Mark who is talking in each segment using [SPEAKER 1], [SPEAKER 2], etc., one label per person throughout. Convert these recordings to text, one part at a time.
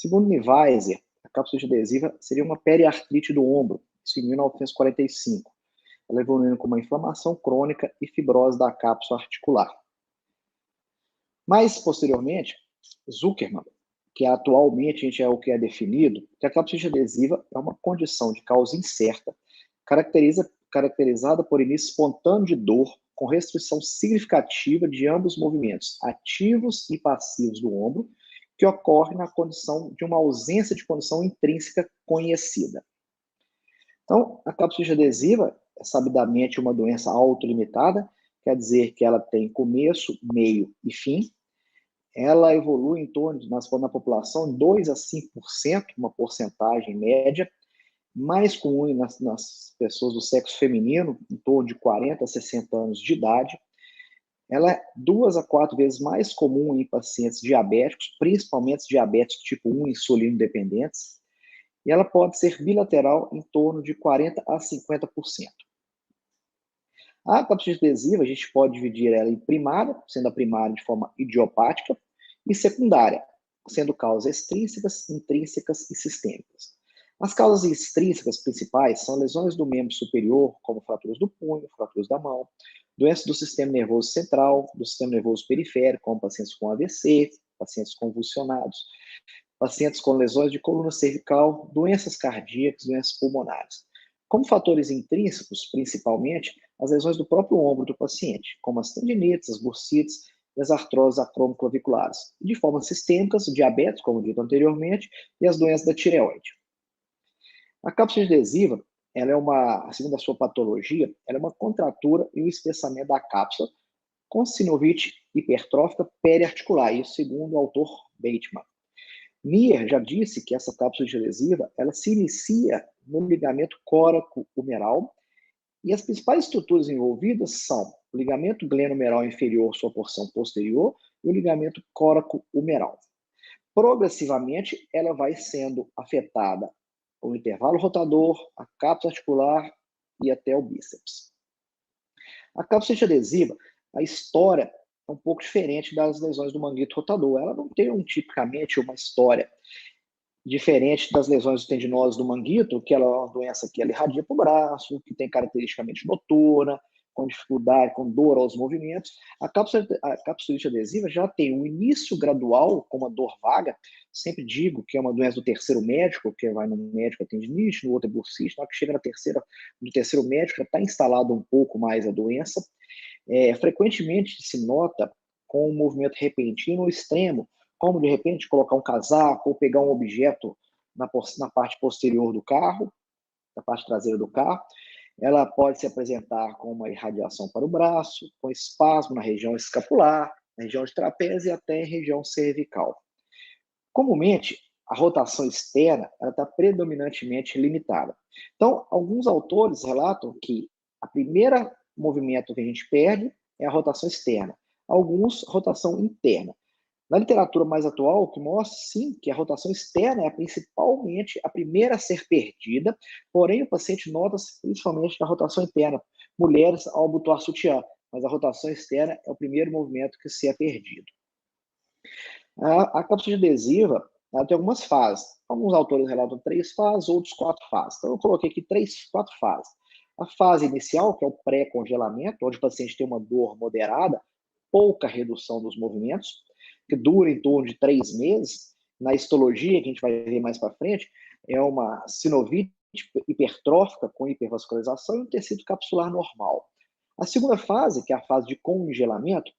[SPEAKER 1] Segundo Nieweiser, a cápsula adesiva seria uma periartrite do ombro, isso em 1945. Ela evoluindo com uma inflamação crônica e fibrose da cápsula articular. Mais posteriormente, Zuckerman, que atualmente a gente é o que é definido, que a cápsula adesiva é uma condição de causa incerta, caracterizada por início espontâneo de dor, com restrição significativa de ambos os movimentos, ativos e passivos do ombro, que ocorre na condição de uma ausência de condição intrínseca conhecida. Então, a cápsula adesiva é sabidamente uma doença autolimitada, quer dizer que ela tem começo, meio e fim. Ela evolui em torno, na população, 2 a 5%, uma porcentagem média, mais comum nas pessoas do sexo feminino, em torno de 40 a 60 anos de idade. Ela é 2 a 4 vezes mais comum em pacientes diabéticos, principalmente diabéticos tipo 1 insulino dependentes, e ela pode ser bilateral em torno de 40 a 50%. A cápsula adesiva, a gente pode dividir ela em primária, sendo a primária de forma idiopática, e secundária, sendo causas extrínsecas, intrínsecas e sistêmicas. As causas extrínsecas principais são lesões do membro superior, como fraturas do punho, fraturas da mão, doenças do sistema nervoso central, do sistema nervoso periférico, como pacientes com AVC, pacientes convulsionados, pacientes com lesões de coluna cervical, doenças cardíacas, doenças pulmonares. Como fatores intrínsecos, principalmente, as lesões do próprio ombro do paciente, como as tendinites, as bursites e as artroses acromioclaviculares. E de forma sistêmicas, o diabetes, como dito anteriormente, e as doenças da tireoide. A cápsula adesiva, ela é segundo a sua patologia, ela é uma contratura e um espessamento da cápsula com sinovite hipertrófica periarticular, isso segundo o autor Bateman. Nier já disse que essa cápsula adesiva, ela se inicia no ligamento córaco-humeral, e as principais estruturas envolvidas são o ligamento glenohumeral inferior, sua porção posterior, e o ligamento córaco-humeral. Progressivamente, ela vai sendo afetada o intervalo rotador, a cápsula articular e até o bíceps. A cápsula adesiva, a história é um pouco diferente das lesões do manguito rotador. Ela não tem tipicamente uma história diferente das lesões tendinosas do manguito, que ela é uma doença que ela irradia para o braço, que tem caracteristicamente noturna, com dificuldade, com dor aos movimentos. A capsulite adesiva já tem um início gradual, com uma dor vaga. Sempre digo que é uma doença do terceiro médico, que vai no médico a tendinite, no outro é bursite, na hora que chega no terceiro médico já está instalado um pouco mais a doença. Frequentemente se nota com um movimento repentino ou extremo, como de repente colocar um casaco ou pegar um objeto na parte posterior do carro, na parte traseira do carro. Ela pode se apresentar com uma irradiação para o braço, com espasmo na região escapular, na região de trapézio e até em região cervical. Comumente, a rotação externa está predominantemente limitada. Então, alguns autores relatam que a primeira movimento que a gente perde é a rotação externa, alguns, rotação interna. Na literatura mais atual, que mostra, sim, que a rotação externa é principalmente a primeira a ser perdida, porém o paciente nota-se principalmente na rotação interna. Mulheres ao abotoar sutiã, mas a rotação externa é o primeiro movimento que se é perdido. A cápsula adesiva, ela tem algumas fases. Alguns autores relatam 3 fases, outros 4 fases. Então eu coloquei aqui 4 fases. A fase inicial, que é o pré-congelamento, onde o paciente tem uma dor moderada, pouca redução dos movimentos, que dura em torno de 3 meses. Na histologia, que a gente vai ver mais para frente, é uma sinovite hipertrófica com hipervascularização e um tecido capsular normal. A segunda fase, que é a fase de congelamento,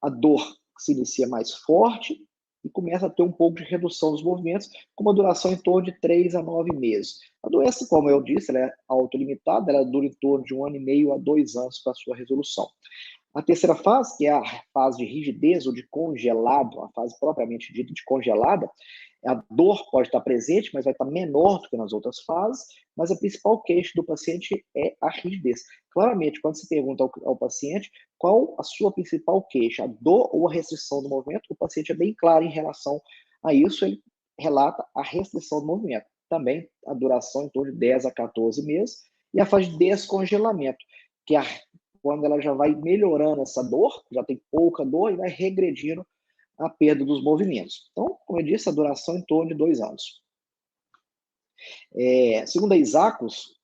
[SPEAKER 1] a dor se inicia mais forte e começa a ter um pouco de redução dos movimentos, com uma duração em torno de 3 a 9 meses. A doença, como eu disse, ela é autolimitada, ela dura em torno de 1 ano e meio a 2 anos para a sua resolução. A terceira fase, que é a fase de rigidez ou de congelado, a fase propriamente dita de congelada, a dor pode estar presente, mas vai estar menor do que nas outras fases, mas a principal queixa do paciente é a rigidez. Claramente, quando se pergunta ao paciente qual a sua principal queixa, a dor ou a restrição do movimento, o paciente é bem claro em relação a isso, ele relata a restrição do movimento. Também a duração em torno de 10 a 14 meses, e a fase de descongelamento, que é quando ela já vai melhorando essa dor, já tem pouca dor, e vai regredindo a perda dos movimentos. Então, como eu disse, a duração em torno de 2 anos. Segundo a ISACOS,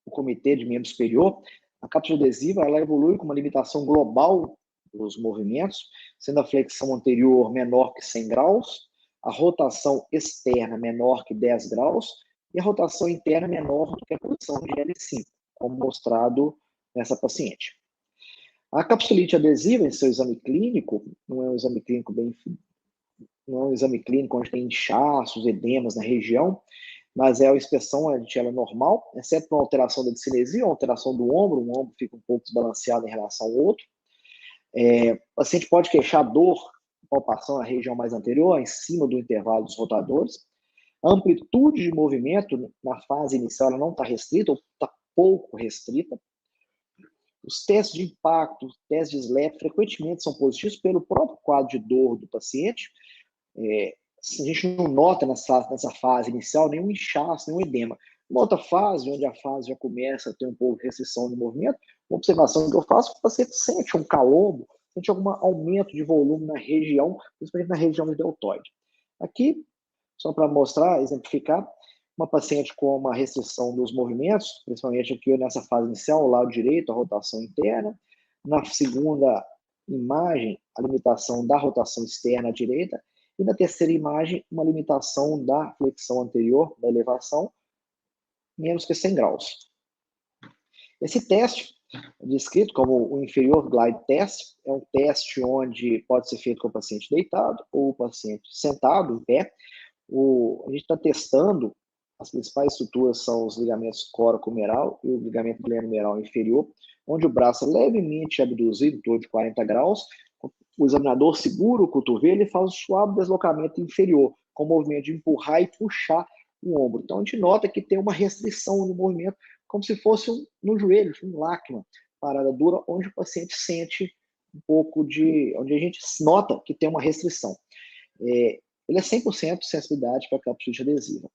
[SPEAKER 1] o Comitê de Membro Superior, a cápsula adesiva ela evolui com uma limitação global dos movimentos, sendo a flexão anterior menor que 100 graus, a rotação externa menor que 10 graus e a rotação interna menor do que a posição de L5, como mostrado nessa paciente. A capsulite adesiva, em seu exame clínico, não é um exame clínico onde tem inchaços, edemas na região, mas é a inspeção de ela normal, exceto uma alteração da discinesia, uma alteração do ombro, o ombro fica um pouco desbalanceado em relação ao outro. O paciente pode queixar dor, palpação na região mais anterior, em cima do intervalo dos rotadores. A amplitude de movimento na fase inicial ela não está restrita, ou está pouco restrita. Os testes de impacto, testes de SLEP, frequentemente são positivos pelo próprio quadro de dor do paciente. A gente não nota nessa fase inicial nenhum inchaço, nenhum edema. Uma outra fase, onde a fase já começa a ter um pouco de restrição de movimento, uma observação que eu faço, o paciente sente um calombo, sente algum aumento de volume na região, principalmente na região do deltoide. Aqui, só para mostrar, exemplificar, uma paciente com uma restrição dos movimentos, principalmente aqui nessa fase inicial, o lado direito, a rotação interna. Na segunda imagem, a limitação da rotação externa à direita. E na terceira imagem, uma limitação da flexão anterior, da elevação, menos que 100 graus. Esse teste, descrito como o inferior glide test, é um teste onde pode ser feito com o paciente deitado ou o paciente sentado, em pé. A gente está testando, as principais estruturas são os ligamentos coracomeral e o ligamento glenomeral inferior, onde o braço é levemente abduzido, em torno de 40 graus, o examinador segura o cotovelo e faz o suave deslocamento inferior, com o movimento de empurrar e puxar o ombro. Então, a gente nota que tem uma restrição no movimento, como se fosse no joelho, um LACMA, parada dura, onde o paciente sente um pouco onde a gente nota que tem uma restrição. Ele é 100% sensibilidade para a capsulite adesiva.